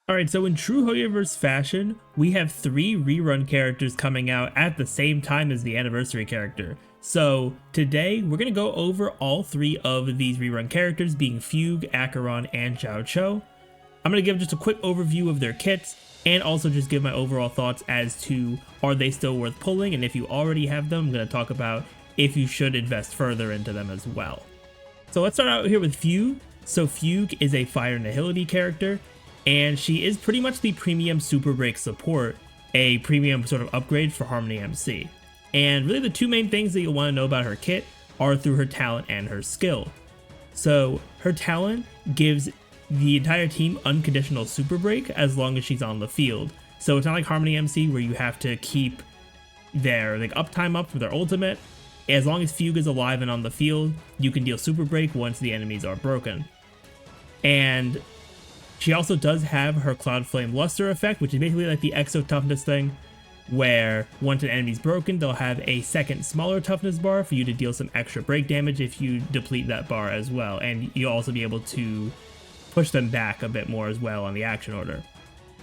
Alright, so in true Hoyoverse fashion, we have 3 rerun characters coming out at the same time as the anniversary character. So today, we're going to go over all 3 of these rerun characters, being Fugue, Acheron, and Jiaoqiu. I'm going to give just a quick overview of their kits, and also just give my overall thoughts as to are they still worth pulling, and if you already have them, I'm going to talk about if you should invest further into them as well. So let's start out here with Fugue. So Fugue is a Fire Nihility character, and she is pretty much the premium Super Break support, a premium sort of upgrade for Harmony MC. And really the 2 main things that you'll want to know about her kit are through her talent and her skill. So her talent gives the entire team unconditional Super Break as long as she's on the field. So it's not like Harmony MC where you have to keep their uptime up for their ultimate. As long as Fugue is alive and on the field, you can deal Super Break once the enemies are broken. And she also does have her Cloud Flame Luster effect, which is basically like the Exo Toughness thing, where once an enemy's broken, they'll have a second smaller toughness bar for you to deal some extra break damage if you deplete that bar as well, and you'll also be able to push them back a bit more as well on the action order.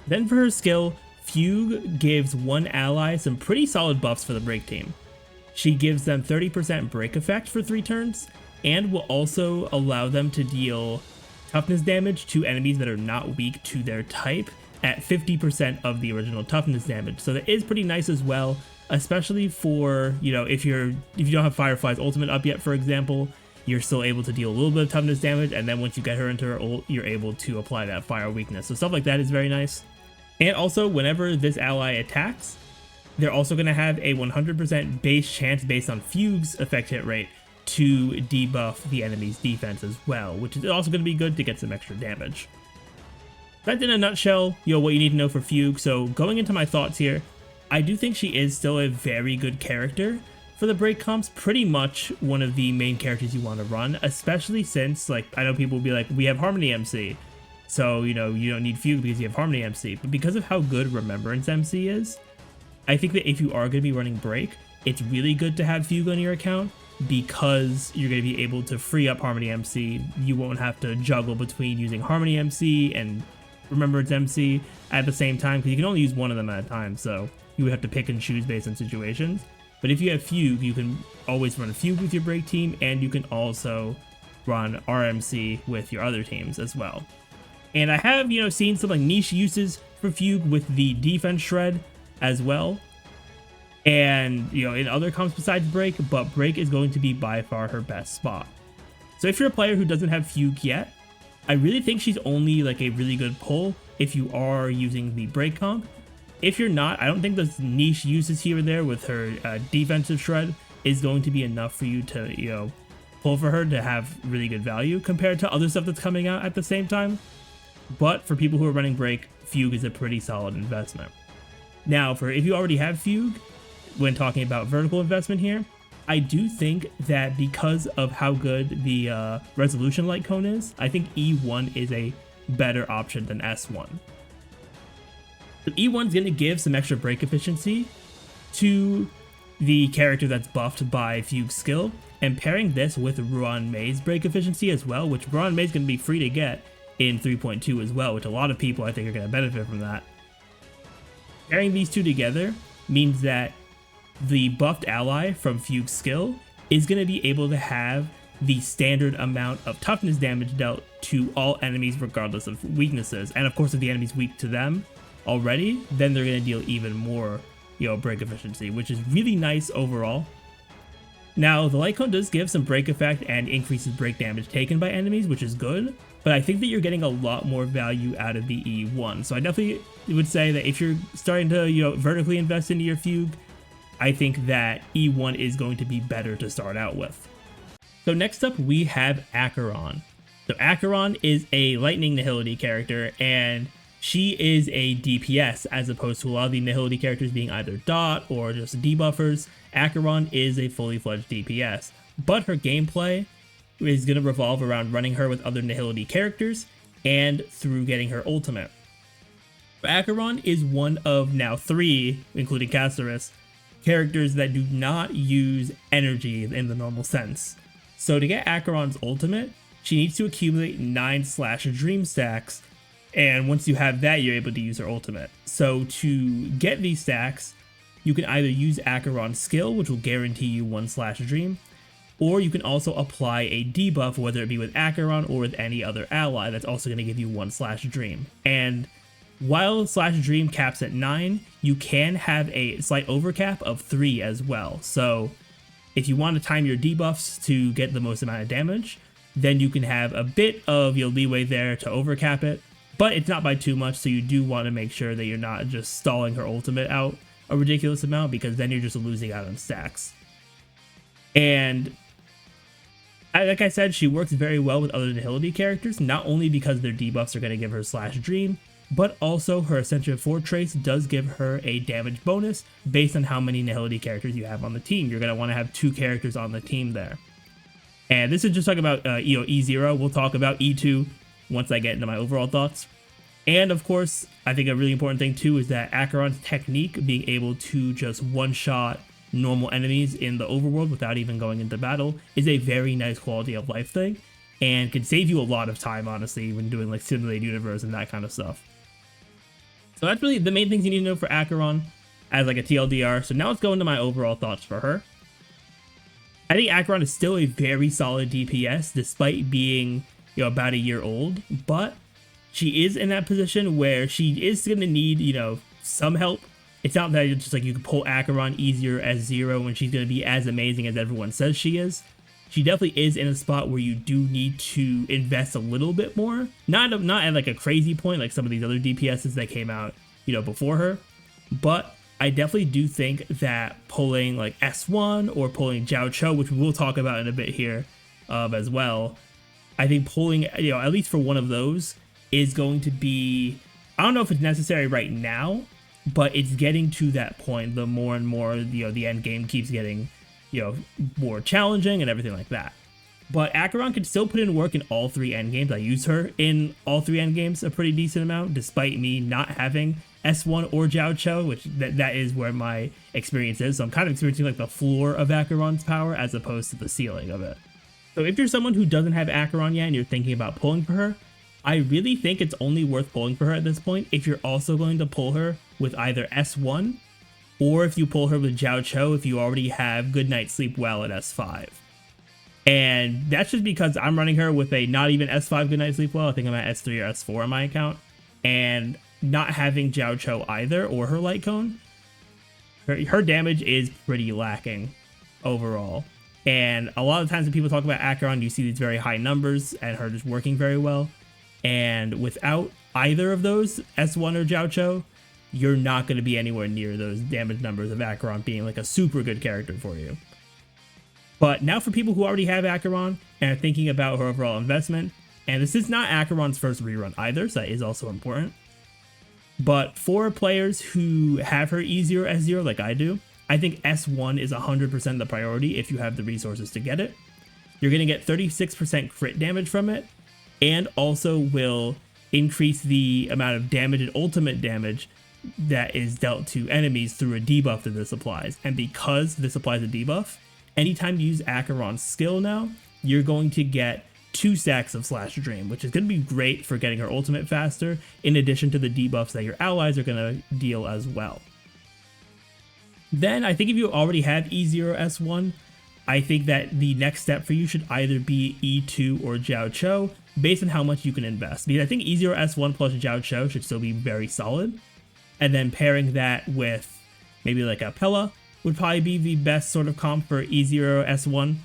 Then for her skill, Fugue gives one ally some pretty solid buffs for the break team. She gives them 30% break effect for 3 turns, and will also allow them to deal toughness damage to enemies that are not weak to their type at 50% of the original toughness damage. So that is pretty nice as well, especially for, if you don't have Firefly's ultimate up yet, for example, you're still able to deal a little bit of toughness damage, and then once you get her into her ult, you're able to apply that fire weakness. So stuff like that is very nice. And also, whenever this ally attacks, they're also going to have a 100% base chance based on Fugue's effect hit rate to debuff the enemy's defense as well, which is also going to be good to get some extra damage. That's in a nutshell, what you need to know for Fugue. So going into my thoughts here, I do think she is still a very good character for the break comps, pretty much one of the main characters you want to run, especially since, I know people will be like, we have Harmony MC, so, you don't need Fugue because you have Harmony MC, but because of how good Remembrance MC is, I think that if you are going to be running break, it's really good to have Fugue on your account, because you're going to be able to free up Harmony MC. You won't have to juggle between using Harmony MC and Remembrance MC at the same time, because you can only use one of them at a time, so you would have to pick and choose based on situations. But if you have Fugue, you can always run Fugue with your break team, and you can also run RMC with your other teams as well. And I have, seen some niche uses for Fugue with the defense shred as well. And, in other comps besides break, but break is going to be by far her best spot. So if you're a player who doesn't have Fugue yet, I really think she's only a really good pull if you are using the break comp. If you're not, I don't think those niche uses here and there with her defensive shred is going to be enough for you to, pull for her to have really good value compared to other stuff that's coming out at the same time. But for people who are running break, Fugue is a pretty solid investment. Now, for if you already have Fugue, when talking about vertical investment here, I do think that because of how good the resolution light cone is, I think E1 is a better option than S1. So E1 is going to give some extra break efficiency to the character that's buffed by Fugue's skill, and pairing this with Rerun May's break efficiency as well, which Rerun May is going to be free to get in 3.2 as well, which a lot of people I think are going to benefit from that. Pairing these 2 together means that the buffed ally from Fugue's skill is going to be able to have the standard amount of toughness damage dealt to all enemies regardless of weaknesses. And of course, if the enemy's weak to them already, then they're going to deal even more, break efficiency, which is really nice overall. Now, the light cone does give some break effect and increases break damage taken by enemies, which is good, but I think that you're getting a lot more value out of the E1. So I definitely would say that if you're starting to, vertically invest into your Fugue, I think that E1 is going to be better to start out with. So next up, we have Acheron. So Acheron is a Lightning Nihility character, and she is a DPS as opposed to a lot of the Nihility characters being either dot or just debuffers. Acheron is a fully fledged DPS, but her gameplay is going to revolve around running her with other Nihility characters and through getting her ultimate. Acheron is one of now 3, including Caceres, characters that do not use energy in the normal sense. So to get Acheron's ultimate, she needs to accumulate 9 Slash Dream stacks And once you have that, you're able to use her ultimate. So to get these stacks, you can either use Acheron's skill, which will guarantee you 1/Dream, or you can also apply a debuff, whether it be with Acheron or with any other ally, that's also going to give you 1/Dream. And while /Dream caps at 9, you can have a slight overcap of 3 as well. So if you want to time your debuffs to get the most amount of damage, then you can have a bit of your leeway there to overcap it, but it's not by too much, so you do want to make sure that you're not just stalling her ultimate out a ridiculous amount, because then you're just losing out on stacks. And like I said, she works very well with other Nihility characters, not only because their debuffs are going to give her /Dream, but also her Ascension 4 trace does give her a damage bonus based on how many Nihility characters you have on the team. You're going to want to have 2 characters on the team there. And this is just talking about E0. We'll talk about E2 once I get into my overall thoughts. And of course, I think a really important thing too is that Acheron's technique, being able to just one-shot normal enemies in the overworld without even going into battle, is a very nice quality of life thing, and can save you a lot of time, honestly, when doing like Simulated Universe and that kind of stuff. So that's really the main things you need to know for Acheron as like a TLDR. So now let's go into my overall thoughts for her. I think Acheron is still a very solid DPS despite being, about a year old, but she is in that position where she is going to need, some help. It's not that it's just like you can pull Acheron easier as 0 when she's going to be as amazing as everyone says she is. She definitely is in a spot where you do need to invest a little bit more. Not at like a crazy point like some of these other DPSs that came out, before her. But I definitely do think that pulling like S1 or pulling Jiaoqiu, which we will talk about in a bit here as well, I think pulling, at least for one of those is going to be, I don't know if it's necessary right now, but it's getting to that point the more and more, the end game keeps getting, more challenging and everything like that. But Acheron can still put in work in all 3 endgames. I use her in all 3 endgames a pretty decent amount, despite me not having S1 or Jiaoqiu, which that is where my experience is. So I'm kind of experiencing like the floor of Acheron's power as opposed to the ceiling of it. So if you're someone who doesn't have Acheron yet and you're thinking about pulling for her, I really think it's only worth pulling for her at this point if you're also going to pull her with either S1, or if you pull her with Jiaoqiu if you already have Good Night Sleep Well at S5. And that's just because I'm running her with a not even S5 Good Night Sleep Well. I think I'm at S3 or S4 on my account. And not having Jiaoqiu either, or her Light Cone, her damage is pretty lacking overall. And a lot of times when people talk about Acheron, you see these very high numbers and her just working very well. And without either of those, S1 or Jiaoqiu, you're not going to be anywhere near those damage numbers of Acheron being like a super good character for you. But now for people who already have Acheron and are thinking about her overall investment, and this is not Acheron's first rerun either, so that is also important. But for players who have her E0, S0 like I do, I think S1 is 100% the priority if you have the resources to get it. You're going to get 36% crit damage from it, and also will increase the amount of damage and ultimate damage that is dealt to enemies through a debuff that this applies. And because this applies a debuff, anytime you use Acheron's skill now, you're going to get 2 stacks of /Dream, which is going to be great for getting her ultimate faster, in addition to the debuffs that your allies are going to deal as well. Then I think if you already have E0 S1, I think that the next step for you should either be E2 or Jiaoqiu, based on how much you can invest. Because I think E0 S1 plus Jiaoqiu should still be very solid. And then pairing that with maybe like a Pella would probably be the best sort of comp for E0 S1.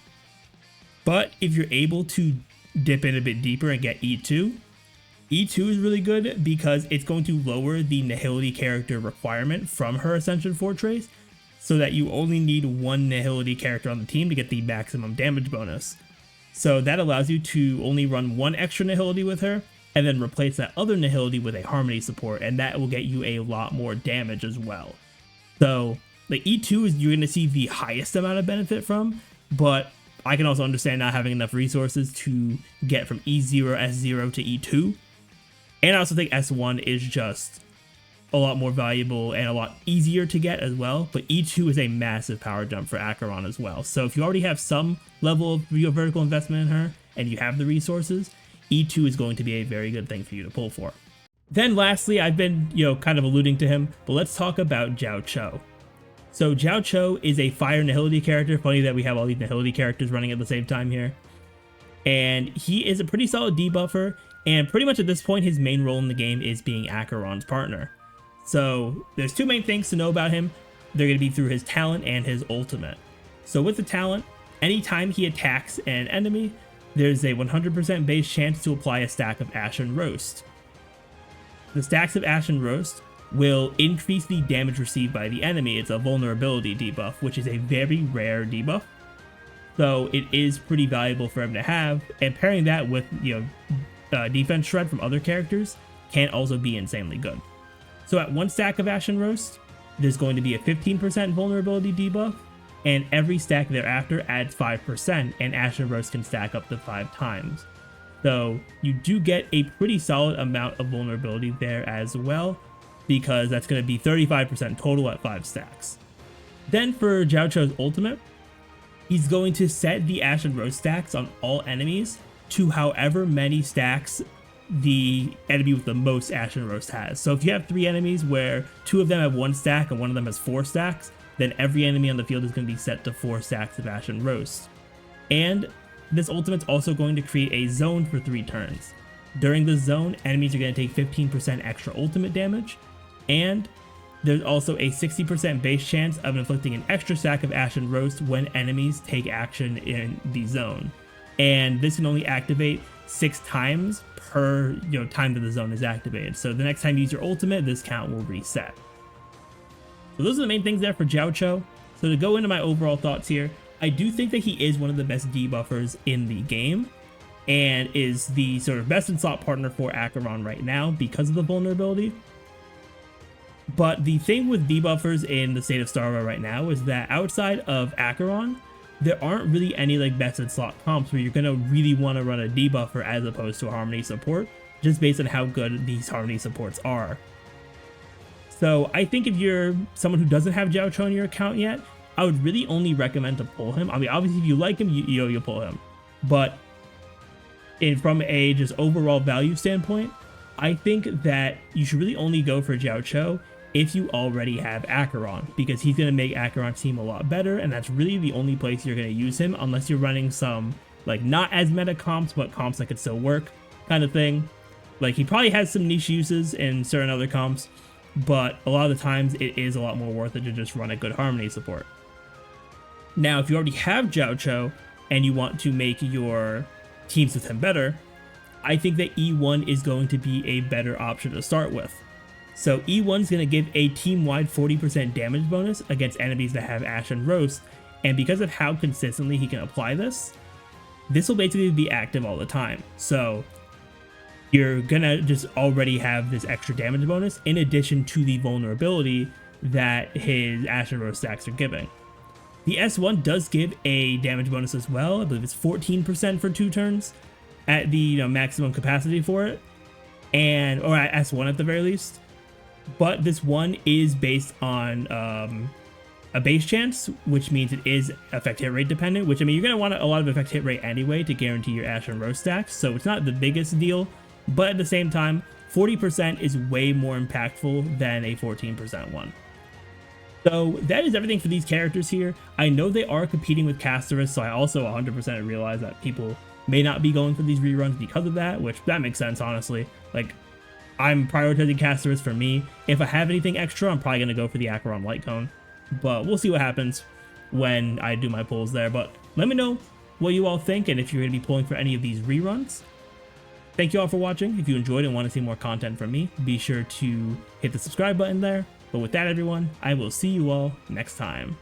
But if you're able to dip in a bit deeper and get E2, E2 is really good because it's going to lower the Nihility character requirement from her Ascension 4 trace, so that you only need 1 Nihility character on the team to get the maximum damage bonus. So that allows you to only run 1 extra Nihility with her, and then replace that other Nihility with a Harmony support, and that will get you a lot more damage as well. So like E2 is you're going to see the highest amount of benefit from, but I can also understand not having enough resources to get from E0, S0 to E2. And I also think S1 is just a lot more valuable and a lot easier to get as well, but E2 is a massive power jump for Acheron as well. So if you already have some level of vertical investment in her and you have the resources, E2 is going to be a very good thing for you to pull for. Then lastly, I've been, kind of alluding to him, but let's talk about Jiaoqiu. So Jiaoqiu is a fire nihility character. Funny that we have all these nihility characters running at the same time here. And he is a pretty solid debuffer, and pretty much at this point, his main role in the game is being Acheron's partner. So there's two main things to know about him. They're going to be through his talent and his ultimate. So with the talent, anytime he attacks an enemy, there's a 100% base chance to apply a stack of Ashen Roast. The stacks of Ashen Roast will increase the damage received by the enemy. It's a vulnerability debuff, which is a very rare debuff. So it is pretty valuable for him to have, and pairing that with, defense shred from other characters can also be insanely good. So at one stack of Ashen Roast, there's going to be a 15% vulnerability debuff, and every stack thereafter adds 5%, and Ashen Roast can stack up to 5 times. So you do get a pretty solid amount of vulnerability there as well, because that's going to be 35% total at 5 stacks. Then for Jiaoqiu's ultimate, he's going to set the Ashen Roast stacks on all enemies to however many stacks the enemy with the most Ashen Roast has. So if you have 3 enemies where 2 of them have 1 stack and 1 of them has 4 stacks, then every enemy on the field is going to be set to 4 stacks of Ashen Roast. And this ultimate's also going to create a zone for 3 turns. During the zone, enemies are going to take 15% extra ultimate damage, and there's also a 60% base chance of inflicting an extra stack of Ashen Roast when enemies take action in the zone. And this can only activate 6 times per time that the zone is activated. So the next time you use your ultimate, this count will reset. So those are the main things there for Jiaoqiu. So to go into my overall thoughts here, I do think that he is one of the best debuffers in the game, and is the sort of best in slot partner for Acheron right now because of the vulnerability. But the thing with debuffers in the state of Star Rail right now is that outside of Acheron, there aren't really any best in slot comps where you're going to really want to run a debuffer as opposed to a Harmony support, just based on how good these Harmony supports are. So I think if you're someone who doesn't have Jiaoqiu in your account yet, I would really only recommend to pull him. I mean, obviously if you like him, you pull him. But from a just overall value standpoint, I think that you should really only go for Jiaoqiu if you already have Acheron, because he's going to make Acheron's team a lot better, and that's really the only place you're going to use him, unless you're running some not as meta comps, but comps that could still work kind of thing. He probably has some niche uses in certain other comps, but a lot of the times it is a lot more worth it to just run a good Harmony support. Now, if you already have Jiaoqiu and you want to make your teams with him better, I think that E1 is going to be a better option to start with. So E1 is going to give a team-wide 40% damage bonus against enemies that have Ashen Roast, and because of how consistently he can apply this will basically be active all the time. So you're going to just already have this extra damage bonus in addition to the vulnerability that his Ashen Roast stacks are giving. The S1 does give a damage bonus as well. I believe it's 14% for 2 turns at the maximum capacity for it, or at S1 at the very least. But this one is based on a base chance, which means it is effect hit rate dependent, which, I mean, you're going to want a lot of effect hit rate anyway to guarantee your Ashen Roast stacks, so it's not the biggest deal, but at the same time, 40% is way more impactful than a 14% one. So that is everything for these characters here. I know they are competing with Casterus, so I also 100% realize that people may not be going for these reruns because of that, which that makes sense, honestly. I'm prioritizing Casterus for me. If I have anything extra, I'm probably going to go for the Acheron Light Cone, but we'll see what happens when I do my pulls there. But let me know what you all think, and if you're going to be pulling for any of these reruns. Thank you all for watching. If you enjoyed and want to see more content from me, be sure to hit the subscribe button there. But with that, everyone, I will see you all next time.